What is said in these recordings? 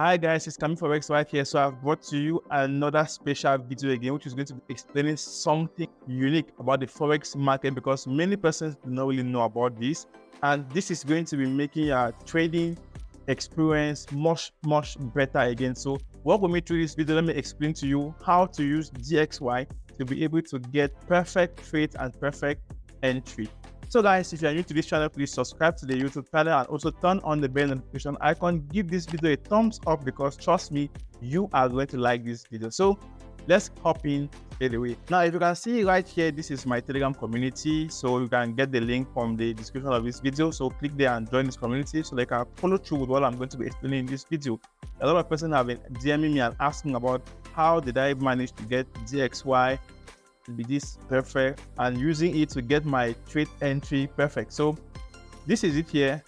Hi guys, it's coming forex right here. So I've brought to you another special video again, which is going to be explaining something unique about the forex market because many persons do not really know about this, and this is going to be making your trading experience much better again. So welcome me through this video. Let me explain to you how to use DXY to be able to get perfect trades and perfect entry. So guys, if you are new to this channel, please subscribe to the YouTube channel and also turn on the bell notification icon. Give this video a thumbs up because trust me, you are going to like this video. So let's hop in straight away. Now, if you can see right here, this is my Telegram community. So you can get the link from the description of this video. So click there and join this community so they can follow through with what I'm going to be explaining in this video. A lot of persons have been DMing me and asking about how did I manage to get DXY to be this perfect and using it to get my trade entry perfect. So this is it here.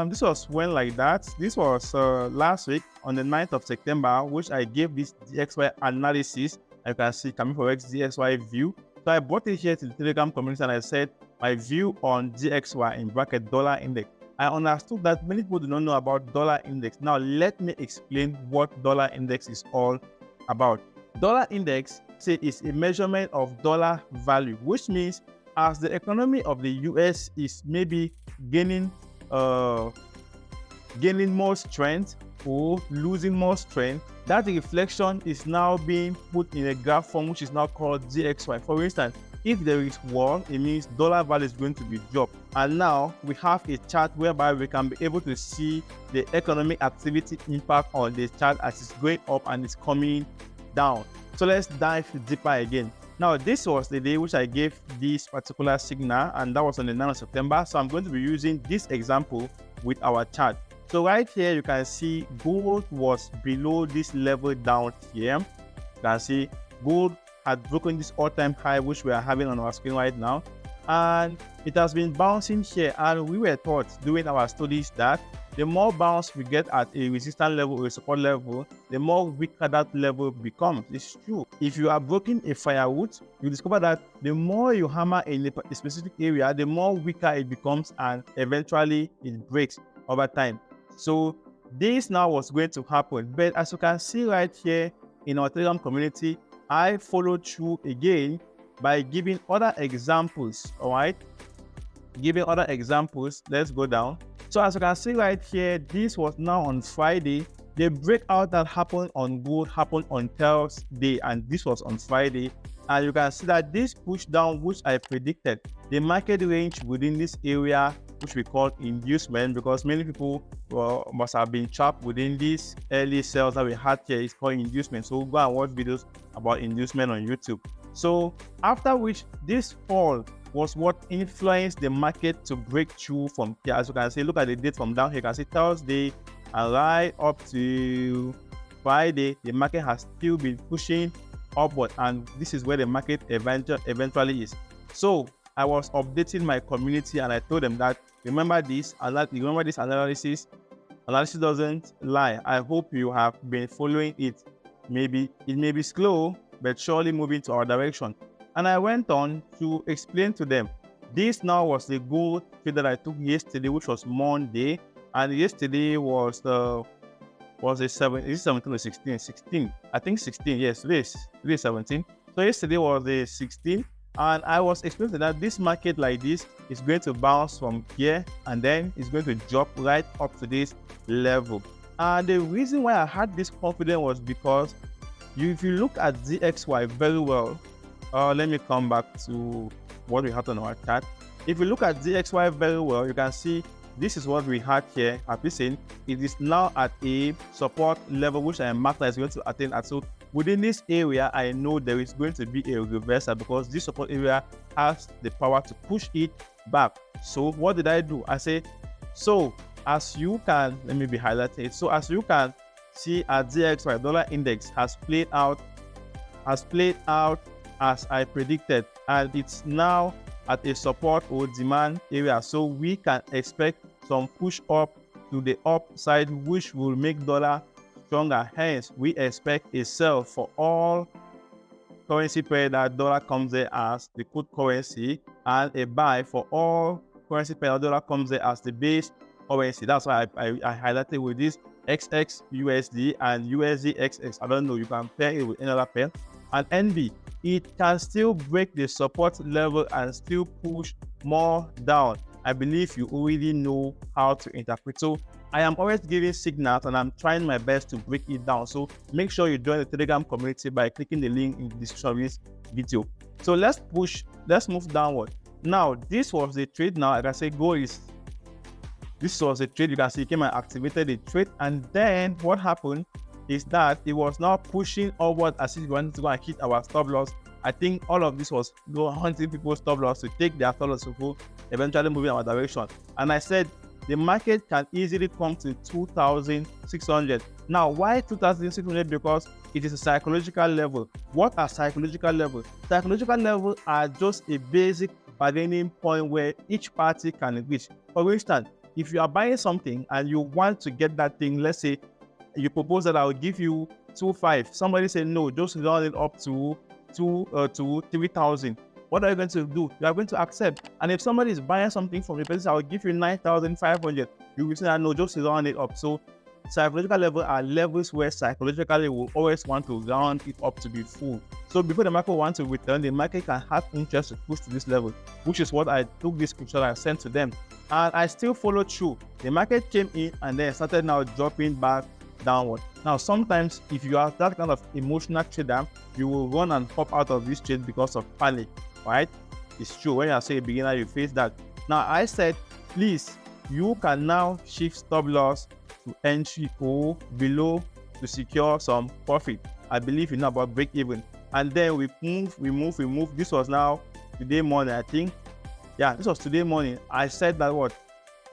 This was when like that. This was last week on the 9th of September, which I gave this DXY analysis. You can see coming forex DXY view. So I brought it here to the Telegram community and I said my view on DXY in bracket dollar index. I understood that many people do not know about dollar index. Now let me explain what dollar index is all about. Dollar index is a measurement of dollar value, which means as the economy of the US is maybe gaining more strength or losing more strength, that reflection is now being put in a graph form which is now called DXY. For instance, if there is war, it means dollar value is going to be dropped. And now we have a chart whereby we can be able to see the economic activity impact on the chart as it's going up and it's coming down. So let's dive deeper again. Now this was the day which I gave this particular signal, and that was on the 9th of September. So I'm going to be using this example with our chart. So right here you can see gold was below this level down here. You can see gold had broken this all-time high which we are having on our screen right now, and it has been bouncing here, and we were taught during our studies that the more bounce we get at a resistance level or a support level, the more weaker that level becomes. It's true. If you are breaking a firewood, you discover that the more you hammer in a specific area, the more weaker it becomes, and eventually it breaks over time. So this now was going to happen, but as you can see right here in our Telegram community, I followed through again by giving other examples. All right, giving other examples. Let's go down. So as you can see right here, this was now on Friday. The breakout that happened on gold happened on Thursday, and this was on Friday. And you can see that this push down, which I predicted, the market range within this area, which we call inducement, because many people must have been trapped within these early sales that we had here, is called inducement. So we'll go and watch videos about inducement on YouTube. So after which this fall was what influenced the market to break through from here. As you can see, look at the date from down here. You can see Thursday and right up to Friday, the market has still been pushing upward, and this is where the market eventually is. So I was updating my community and I told them that remember this analysis. Analysis doesn't lie. I hope you have been following it. Maybe it may be slow, but surely moving to our direction. And I went on to explain to them. This now was the gold trade that I took yesterday, which was Monday, and yesterday was the 17 or 16? 16. I think 16. Yes, today is 17. So yesterday was the 16, and I was explaining that this market like this is going to bounce from here and then it's going to drop right up to this level. And the reason why I had this confidence was because if you look at DXY very well, let me come back to what we had on our chart. If you look at DXY very well, you can see this is what we had here. Have you seen? It is now at a support level which I am marked as going to attain at. So within this area, I know there is going to be a reversal because this support area has the power to push it back. So what did I do? I said, so as you can, let me be highlighted. So as you can see, our DXY dollar index has played out as I predicted, and it's now at a support or demand area. So we can expect some push up to the upside, which will make dollar stronger. Hence, we expect a sell for all currency pair that dollar comes there as the good currency, and a buy for all currency pair that dollar comes there as the base currency. That's why I highlighted with this XX USD and USD XX. I don't know, you can pair it with another pair. And NB, it can still break the support level and still push more down. I believe you already know how to interpret. So I am always giving signals and I'm trying my best to break it down. So make sure you join the Telegram community by clicking the link in the description of this video. So let's move downward. Now, this was the trade. Now, like I say, this was a trade. You can see it came and activated the trade. And then what happened is that it was now pushing upward as if it wanted to go and hit our stop loss. I think all of this was hunting people's stop loss to take their stop loss to go, eventually moving our direction. And I said the market can easily come to 2,600. Now, why 2,600? Because it is a psychological level. What are psychological levels? Psychological levels are just a basic bargaining point where each party can reach. For instance, if you are buying something and you want to get that thing, let's say you propose that I will give you 2,500. Somebody say no, just round it up to 3,000. What are you going to do? You are going to accept. And if somebody is buying something from the person, I will give you 9,500. You will say that no, just round it up. So psychological levels are levels where psychologically we will always want to round it up to be full. So before the market wants to return, the market can have interest to push to this level, which is what I took this screenshot I sent to them. And I still followed through. The market came in and then started now dropping back downward. Now, sometimes if you are that kind of emotional trader, you will run and pop out of this trade because of panic, right? It's true. When you are say a beginner, you face that. Now, I said, please, you can now shift stop loss to entry or below to secure some profit. I believe you know about break even. And then we move. This was now today morning, I think. Yeah, this was today morning. I said that what?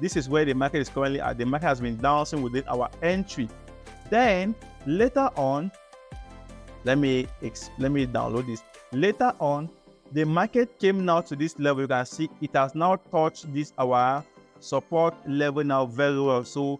This is where the market is currently at. The market has been bouncing within our entry. Then later on, let me download this. Later on, the market came now to this level. You can see it has now touched this our support level now very well. So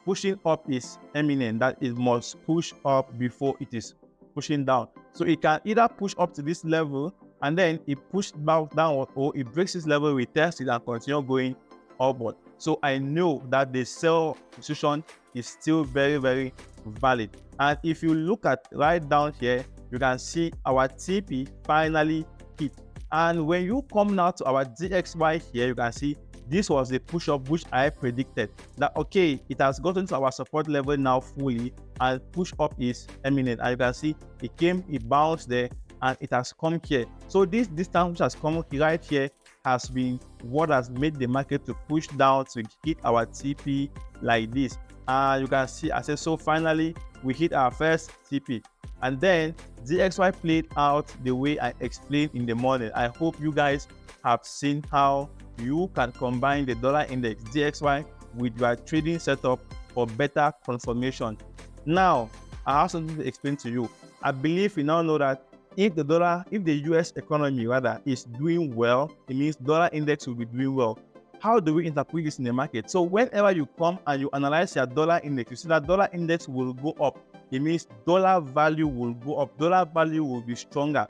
pushing up is imminent. That it must push up before it is pushing down. So it can either push up to this level and then it pushed back downward, or it breaks this level, retest it and continue going upward. So I know that the sell position is still very, very valid. And if you look at right down here, you can see our TP finally hit. And when you come now to our DXY here, you can see this was the push up which I predicted that okay, it has gotten to our support level now fully and push up is imminent. And you can see it bounced there and it has come here. So this distance which has come right here has been what has made the market to push down to hit our TP like this. And you can see I said, so finally we hit our first TP. And then DXY played out the way I explained in the morning. I hope you guys have seen how you can combine the dollar index DXY with your trading setup for better confirmation. Now, I have something to explain to you. I believe you now know that if the US economy rather is doing well, it means dollar index will be doing well. How do we interpret this in the market? So whenever you come and you analyze your dollar index, you see that dollar index will go up. It means dollar value will go up. Dollar value will be stronger.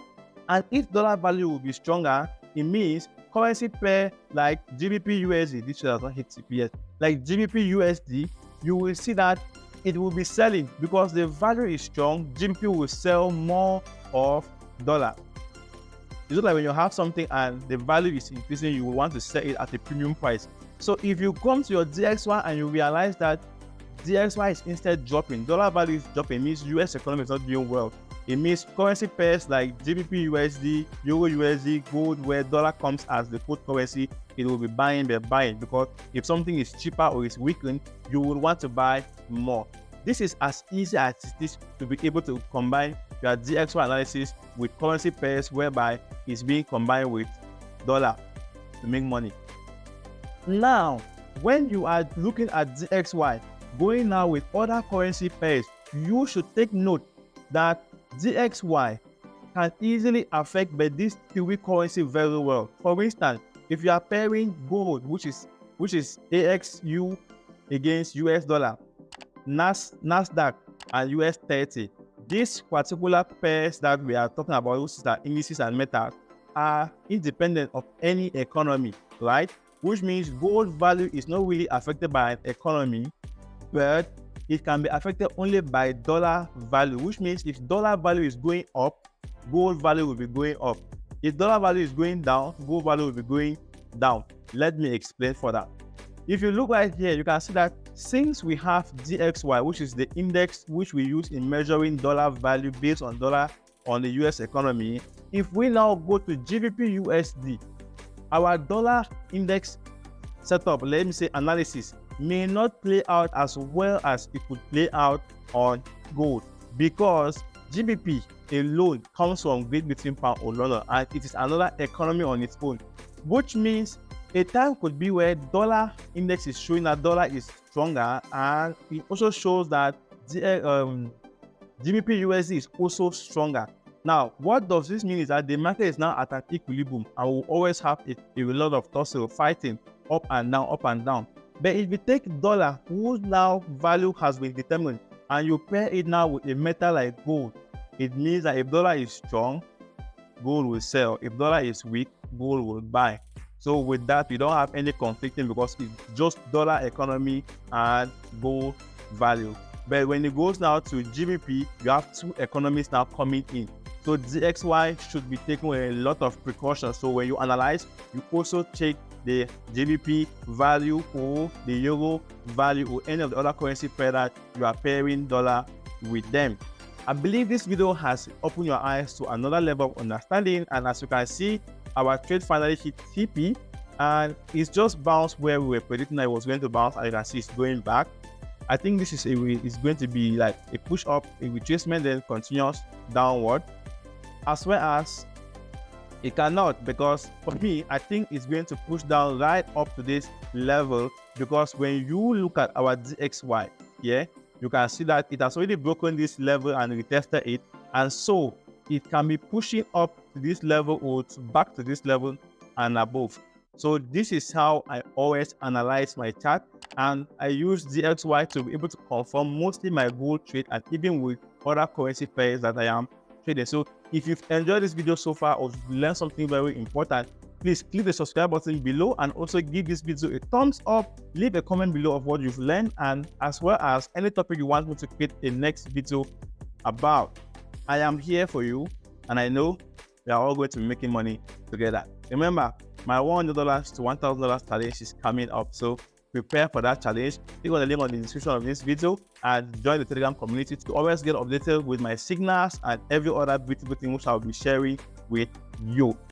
And if dollar value will be stronger, it means currency pair like GBP USD, this does not hit CPS, like GBP USD, you will see that it will be selling because the value is strong. GBP will sell more of dollar. It's just like when you have something and the value is increasing, you will want to sell it at a premium price. So if you come to your DXY and you realize that DXY is instead dropping, dollar value is dropping, it means US economy is not doing well. It means currency pairs like GBP USD, Euro USD, gold, where dollar comes as the fourth currency, it will be buying, because if something is cheaper or is weakened, you will want to buy more. This is as easy as it is to be able to combine your DXY analysis with currency pairs whereby it's being combined with dollar to make money. Now, when you are looking at DXY, going now with other currency pairs, you should take note that DXY can easily affect by this three currency very well. For instance, if you are pairing gold, which is AXU against US dollar, Nasdaq and US 30, these particular pairs that we are talking about, which are indices and metals, are independent of any economy, right? Which means gold value is not really affected by an economy, but it can be affected only by dollar value, which means if dollar value is going up, gold value will be going up. If dollar value is going down, gold value will be going down. Let me explain further. If you look right here, you can see that since we have DXY, which is the index which we use in measuring dollar value based on dollar on the US economy, if we now go to GBP USD, our dollar index setup, let me say analysis, may not play out as well as it could play out on gold, because GBP alone comes from Great Britain pound or London, and it is another economy on its own, which means a time could be where dollar index is showing that dollar is stronger, and it also shows that GBP USD is also stronger. Now, what does this mean is that the market is now at an equilibrium and will always have a lot of tussle, fighting up and down, up and down. But if you take dollar, whose now value has been determined, and you pair it now with a metal like gold, it means that if dollar is strong, gold will sell. If dollar is weak, gold will buy. So with that, we don't have any conflicting, because it's just dollar economy and gold value. But when it goes now to GBP, you have two economies now coming in. So DXY should be taken with a lot of precautions. So when you analyze, you also check the GBP value or the euro value or any of the other currency pair that you are pairing dollar with them. I believe this video has opened your eyes to another level of understanding, and as you can see, our trade finally hit TP, and it's just bounced where we were predicting that it was going to bounce, and you can see it's going back. I think this is it's going to be like a push up, a retracement, then continuous downward, as well as it cannot, because for me, I think it's going to push down right up to this level, because when you look at our DXY, yeah, you can see that it has already broken this level and retested it, and so it can be pushing up to this level or back to this level and above. So this is how I always analyze my chart, and I use DXY to be able to confirm mostly my gold trade and even with other currency pairs that I am trading. So if you've enjoyed this video so far or learned something very important, please click the subscribe button below and also give this video a thumbs up. Leave a comment below of what you've learned, and as well as any topic you want me to create a next video about. I am here for you, and I know we are all going to be making money together. Remember, my $100 to $1,000 challenge is coming up, so prepare for that challenge. Click on the link on the description of this video and join the Telegram community to always get updated with my signals and every other beautiful thing which I will be sharing with you.